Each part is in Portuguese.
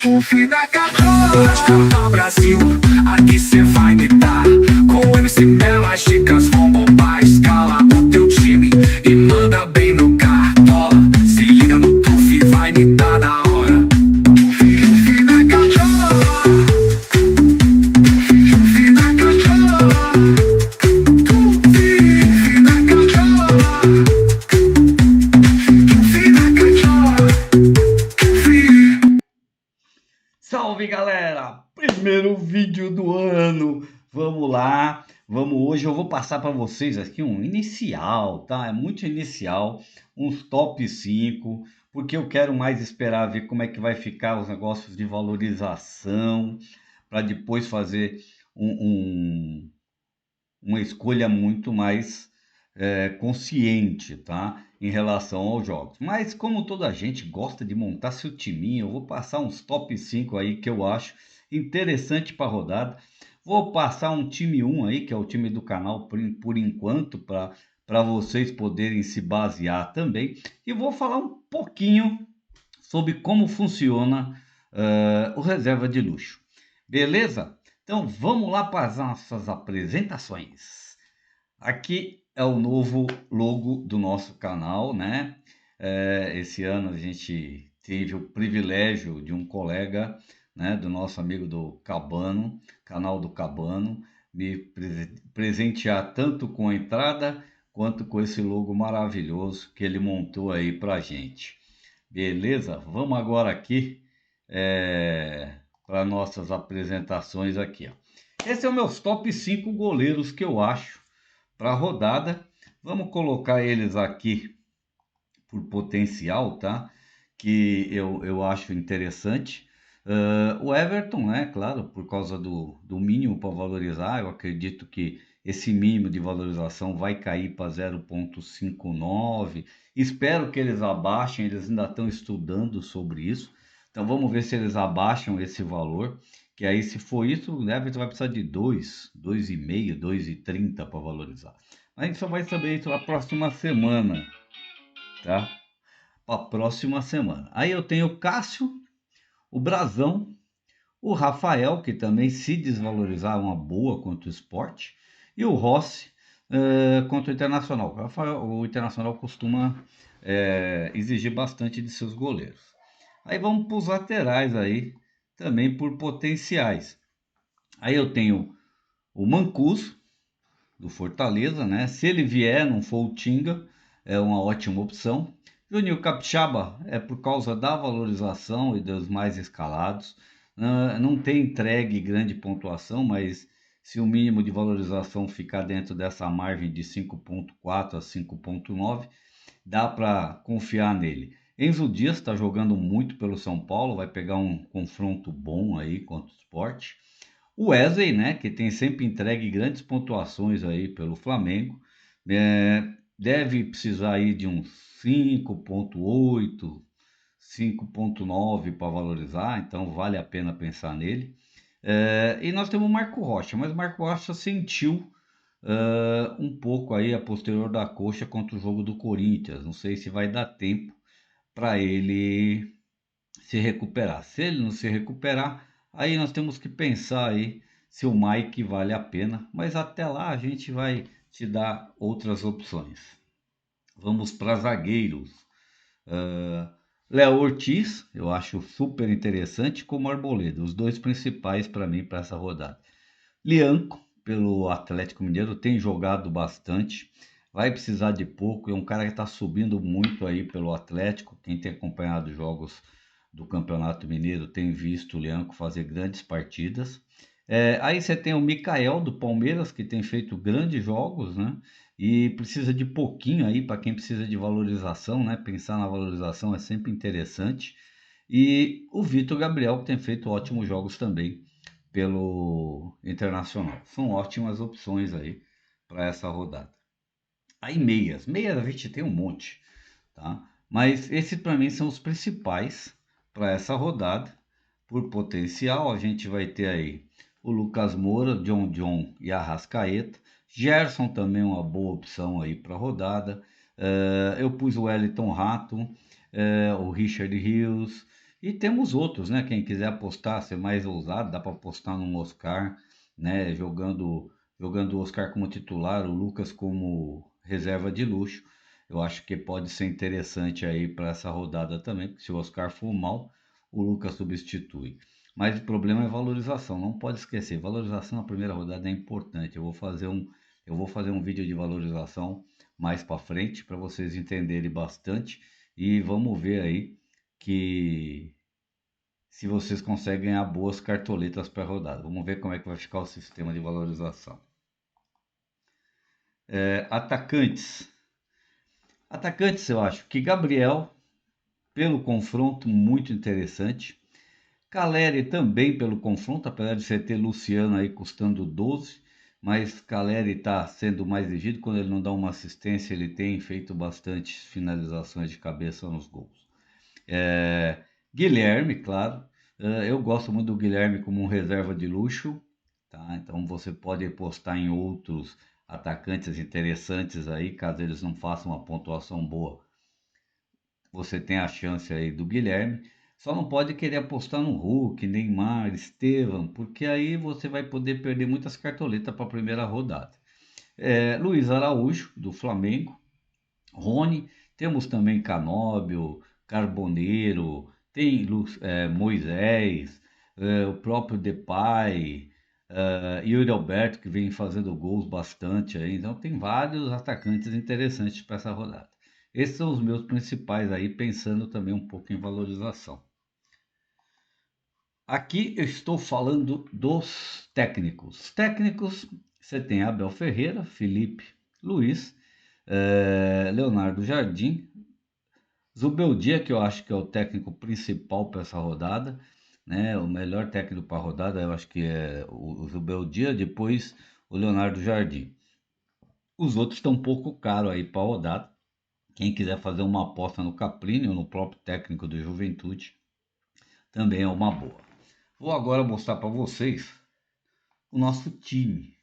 O Vida Católica Brasil, aqui cê vai me dar. Com o MC Bela, chicas vão bombar. Escala o teu time e manda bem no cartola. Se liga no Tuf, vai me dar na hora. Vida Católica, Vida Católica, Tuf, Vida Católica, Vida Católica, Tuf. Salve galera! Primeiro vídeo do ano! Vamos lá! Vamos hoje, eu vou passar para vocês aqui um inicial, tá? É muito inicial, uns top 5, porque eu quero mais esperar ver como é que vai ficar os negócios de valorização, para depois fazer uma escolha muito mais consciente, tá? Em relação aos jogos. Mas como toda gente gosta de montar seu timinho, eu vou passar uns top 5 aí que eu acho interessante para rodada. Vou passar um time 1 aí, que é o time do canal por enquanto, para vocês poderem se basear também. E vou falar um pouquinho sobre como funciona o reserva de luxo. Beleza? Então vamos lá para as nossas apresentações. Aqui é o novo logo do nosso canal, né? Esse ano a gente teve o privilégio de um colega, né, do nosso amigo do Cabano, canal do Cabano, me presentear tanto com a entrada quanto com esse logo maravilhoso que ele montou aí pra gente. Beleza? Vamos agora aqui para nossas apresentações aqui, ó. Esse é o meus top 5 goleiros que eu acho para a rodada. Vamos colocar eles aqui por potencial, tá? Que eu acho interessante. O Everton, né? Claro, por causa do mínimo para valorizar, eu acredito que esse mínimo de valorização vai cair para 0,59. Espero que eles abaixem, eles ainda estão estudando sobre isso. Então vamos ver se eles abaixam esse valor. Que aí, se for isso, o Everton vai precisar de 2,5, 2,30 para valorizar. A gente só vai saber isso na próxima semana, tá? Para a próxima semana. Aí eu tenho o Cássio, o Brazão, o Rafael, que também se desvalorizar é uma boa contra o Sport, e o Rossi contra o Internacional. O Internacional costuma exigir bastante de seus goleiros. Aí vamos para os laterais aí, também por potenciais. Aí eu tenho o Mancuso, do Fortaleza, né? Se ele vier, não for o Tinga, é uma ótima opção. Juninho Capixaba é por causa da valorização e dos mais escalados. Não tem entregue grande pontuação, mas se o mínimo de valorização ficar dentro dessa margem de 5,4 a 5,9, dá para confiar nele. Enzo Dias está jogando muito pelo São Paulo, vai pegar um confronto bom aí contra o Sport. O Wesley, né, que tem sempre entregue grandes pontuações aí pelo Flamengo, deve precisar aí de uns 5,8, 5,9 para valorizar, então vale a pena pensar nele. E nós temos o Marco Rocha, mas o Marco Rocha sentiu um pouco aí a posterior da coxa contra o jogo do Corinthians. Não sei se vai dar tempo para ele se recuperar. Se ele não se recuperar, aí nós temos que pensar aí se o Mike vale a pena, mas até lá a gente vai te dar outras opções. Vamos para zagueiros. Léo Ortiz, eu acho super interessante, como Arboleda, os dois principais para mim para essa rodada. Lianco, pelo Atlético Mineiro, tem jogado bastante, vai precisar de pouco, é um cara que está subindo muito aí pelo Atlético. Quem tem acompanhado os jogos do Campeonato Mineiro tem visto o Lianco fazer grandes partidas. Aí você tem o Mikael do Palmeiras, que tem feito grandes jogos, né? E precisa de pouquinho aí para quem precisa de valorização, né? Pensar na valorização é sempre interessante. E o Vitor Gabriel, que tem feito ótimos jogos também pelo Internacional. São ótimas opções aí para essa rodada. Aí meias a gente tem um monte, tá? Mas esses para mim são os principais para essa rodada. Por potencial, a gente vai ter aí o Lucas Moura, John e Arrascaeta. Gerson também é uma boa opção aí para a rodada. Eu pus o Wellington Rato, o Richard Rios E temos outros, né? Quem quiser apostar, ser mais ousado, dá para apostar no Oscar, né? Jogando o Oscar como titular, o Lucas como reserva de luxo. Eu acho que pode ser interessante aí para essa rodada também, porque se o Oscar for mal, o Lucas substitui. Mas o problema é valorização, não pode esquecer. Valorização na primeira rodada é importante. Eu vou fazer um vídeo de valorização mais para frente para vocês entenderem bastante e vamos ver aí que se vocês conseguem ganhar boas cartoletas para rodada. Vamos ver como é que vai ficar o sistema de valorização. Atacantes. Atacantes, eu acho que Gabriel, pelo confronto, muito interessante. Caleri também pelo confronto, apesar de você ter Luciano aí custando 12, mas Caleri está sendo mais exigido. Quando ele não dá uma assistência, ele tem feito bastante finalizações de cabeça nos gols. Guilherme, claro. Eu gosto muito do Guilherme como um reserva de luxo, tá? Então você pode apostar em outros atacantes interessantes aí, caso eles não façam uma pontuação boa. Você tem a chance aí do Guilherme. Só não pode querer apostar no Hulk, Neymar, Estevam, porque aí você vai poder perder muitas cartoletas para a primeira rodada. Luiz Araújo, do Flamengo. Rony, temos também Canóbio, Carboneiro, tem Moisés, o próprio Depay, Yuri Alberto, que vem fazendo gols bastante aí. Então tem vários atacantes interessantes para essa rodada. Esses são os meus principais aí, pensando também um pouco em valorização. Aqui eu estou falando dos técnicos. Técnicos, você tem Abel Ferreira, Felipe Luiz, Leonardo Jardim, Zubeldia, que eu acho que é o técnico principal para essa rodada, né? O melhor técnico para a rodada, eu acho que é o Zubeldia, depois o Leonardo Jardim. Os outros estão um pouco caros aí para a rodada. Quem quiser fazer uma aposta no Caplini ou no próprio técnico do Juventude, também é uma boa. Vou agora mostrar para vocês o nosso time,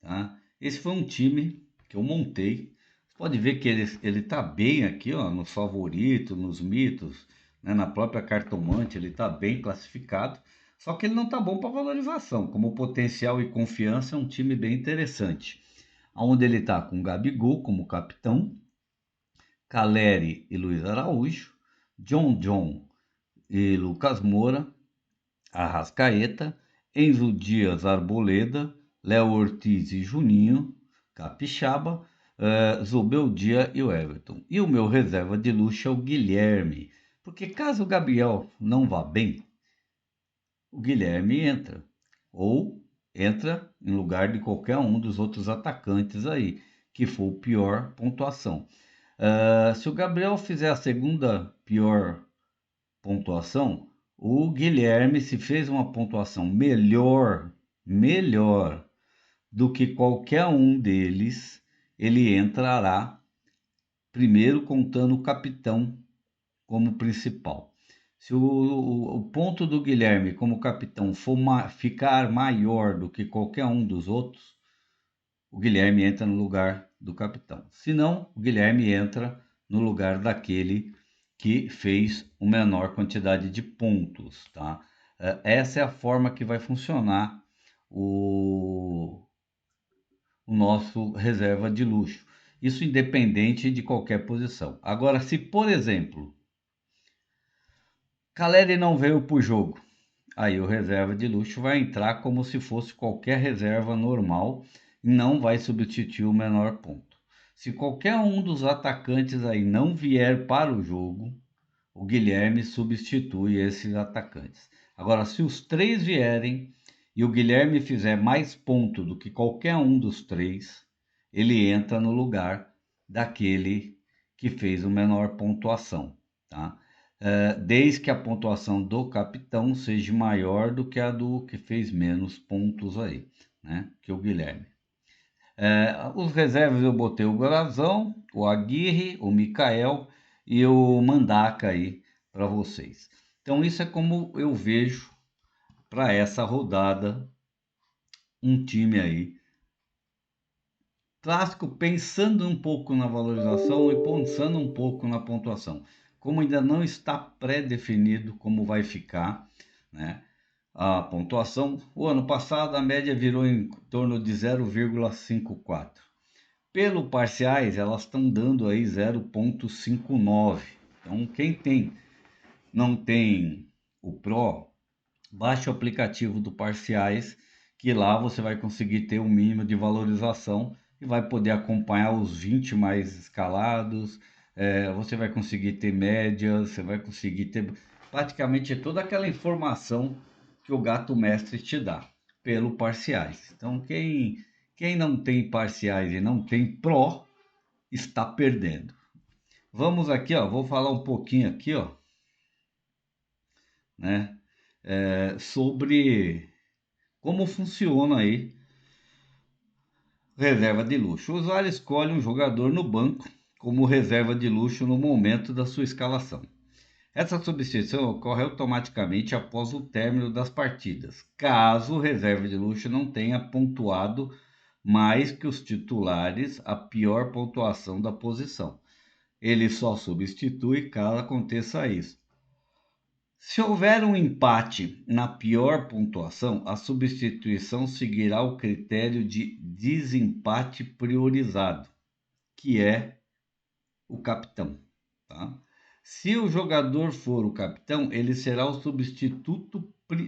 tá? Esse foi um time que eu montei. Você pode ver que ele tá bem aqui, ó, nos favoritos, nos mitos, né? Na própria cartomante ele tá bem classificado. Só que ele não tá bom para valorização. Como potencial e confiança, é um time bem interessante. Onde ele tá com Gabigol como capitão, Caleri e Luiz Araújo, John e Lucas Moura, Arrascaeta, Enzo Dias Arboleda, Léo Ortiz e Juninho, Capixaba, Zubeldia e o Everton. E o meu reserva de luxo é o Guilherme, porque caso o Gabriel não vá bem, o Guilherme entra, ou entra em lugar de qualquer um dos outros atacantes aí, que for pior pontuação. Se o Gabriel fizer a segunda pior pontuação, o Guilherme, se fez uma pontuação melhor do que qualquer um deles, ele entrará primeiro contando o capitão como principal. Se o ponto do Guilherme como capitão ficar maior do que qualquer um dos outros, o Guilherme entra no lugar do capitão. Se não, o Guilherme entra no lugar daquele que fez uma menor quantidade de pontos, tá? Essa é a forma que vai funcionar o nosso reserva de luxo. Isso independente de qualquer posição. Agora, se por exemplo, Caleri não veio para o jogo, aí o reserva de luxo vai entrar como se fosse qualquer reserva normal e não vai substituir o menor ponto. Se qualquer um dos atacantes aí não vier para o jogo, o Guilherme substitui esses atacantes. Agora, se os três vierem e o Guilherme fizer mais ponto do que qualquer um dos três, ele entra no lugar daquele que fez o menor pontuação, tá? Desde que a pontuação do capitão seja maior do que a do que fez menos pontos aí, né? Que o Guilherme. Os reservas eu botei o Brazão, o Aguirre, o Mikael e o Mandaka aí para vocês. Então isso é como eu vejo para essa rodada um time aí clássico, pensando um pouco na valorização e pensando um pouco na pontuação. como ainda não está pré-definido como vai ficar, né, a pontuação, o ano passado a média virou em torno de 0,54. Pelo parciais, elas estão dando aí 0,59. Então, quem não tem o Pro, baixe o aplicativo do Parciais, que lá você vai conseguir ter um mínimo de valorização e vai poder acompanhar os 20 mais escalados, você vai conseguir ter médias, você vai conseguir ter praticamente toda aquela informação que o Gato Mestre te dá pelo Parciais. Então, quem não tem Parciais e não tem Pro, está perdendo. Vamos aqui, ó, vou falar um pouquinho aqui, ó, né, sobre como funciona aí reserva de luxo. O usuário escolhe um jogador no banco como reserva de luxo no momento da sua escalação. Essa substituição ocorre automaticamente após o término das partidas, caso o reserva de luxo não tenha pontuado mais que os titulares a pior pontuação da posição. Ele só substitui caso aconteça isso. Se houver um empate na pior pontuação, a substituição seguirá o critério de desempate priorizado, que é o capitão, tá? Se o jogador for o capitão, ele será o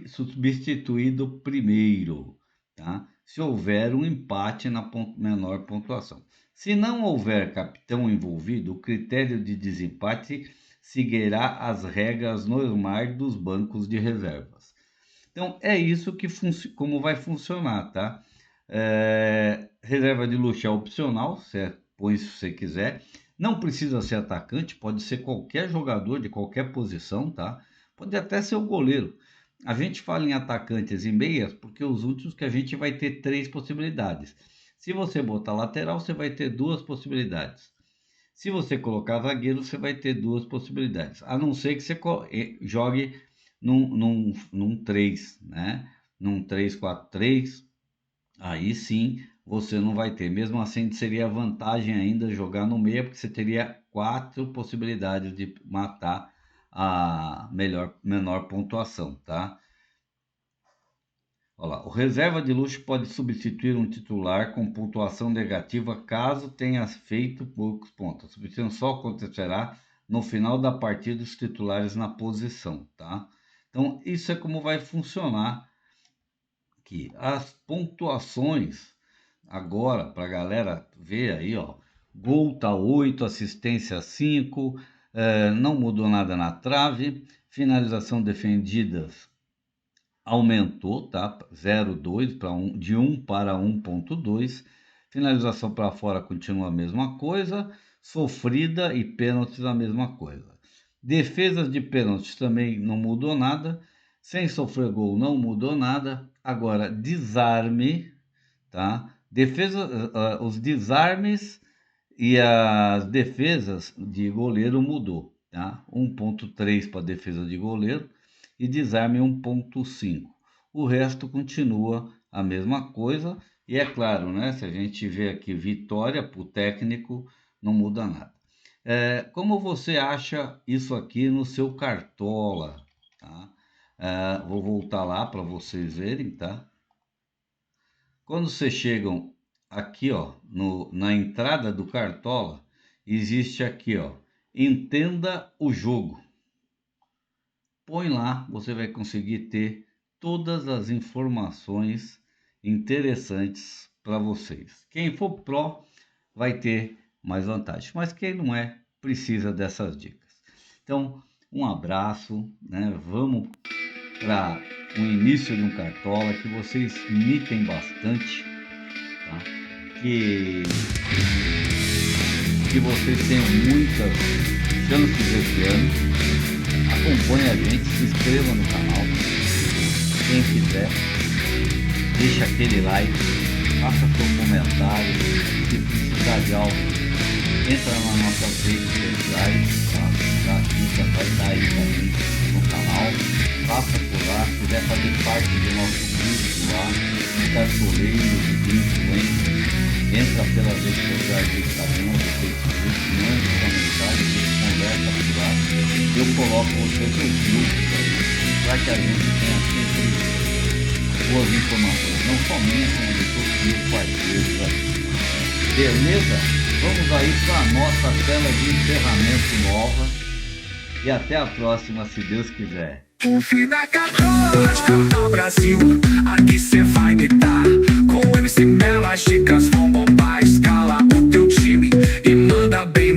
substituído primeiro, tá? Se houver um empate na menor pontuação. Se não houver capitão envolvido, o critério de desempate seguirá as regras normais dos bancos de reservas. Então, é isso que como vai funcionar, tá? Reserva de luxo é opcional, você põe se você quiser. Não precisa ser atacante, pode ser qualquer jogador de qualquer posição, tá? Pode até ser o goleiro. A gente fala em atacantes e meias porque os últimos que a gente vai ter 3 possibilidades. Se você botar lateral, você vai ter 2 possibilidades. Se você colocar zagueiro, você vai ter 2 possibilidades. A não ser que você jogue num 3, né? Num 3-4-3, aí sim você não vai ter. Mesmo assim, seria vantagem ainda jogar no meio, porque você teria 4 possibilidades de matar a menor pontuação, tá? Olha lá, o reserva de luxo pode substituir um titular com pontuação negativa caso tenha feito poucos pontos. A substituição só acontecerá no final da partida dos titulares na posição, tá? Então, isso é como vai funcionar aqui. As pontuações, agora, para a galera ver aí, ó, gol tá 8, assistência 5, não mudou nada na trave, finalização defendidas aumentou, tá? 0,2 para 1, de 1 para 1,2. Finalização para fora continua a mesma coisa. Sofrida e pênaltis a mesma coisa. Defesas de pênaltis também não mudou nada. Sem sofrer gol não mudou nada. Agora, desarme, tá? Os desarmes e as defesas de goleiro mudou, tá? 1,3 para defesa de goleiro e desarme 1,5. O resto continua a mesma coisa. E é claro, né? Se a gente vê aqui vitória para o técnico, não muda nada. Como você acha isso aqui no seu Cartola? Tá? Vou voltar lá para vocês verem, tá? Quando vocês chegam aqui, ó, na entrada do Cartola, existe aqui, ó, entenda o jogo. Põe lá, você vai conseguir ter todas as informações interessantes para vocês. Quem for Pro vai ter mais vantagem, mas quem não é, precisa dessas dicas. Então, um abraço, né? Vamos para o início de um Cartola, que vocês mitem bastante, tá? Que vocês tenham muitas chances esse ano. Acompanhe a gente, se inscreva no canal, quem quiser, deixa aquele like, faça seu comentário, se precisar de algo, entra nas nossas redes sociais, tá? Aqui já vai estar aí também no canal, faça por lá, se quiser fazer parte do nosso grupo lá, de cartoleiros e de influencers, entra pelas redes sociais do Instagram, do Facebook, mande comentários, conversa furada, eu coloco vocês nos grupos aí, para que a gente tenha sempre boas informações, não só minha, como de todos os meus parceiros aí. Beleza? Vamos aí para a nossa tela de encerramento nova e até a próxima, se Deus quiser. O fim da Cartola Brasil, aqui cê vai imitar. Com o MC Mela, as dicas vão bombar. Escala o teu time e manda bem.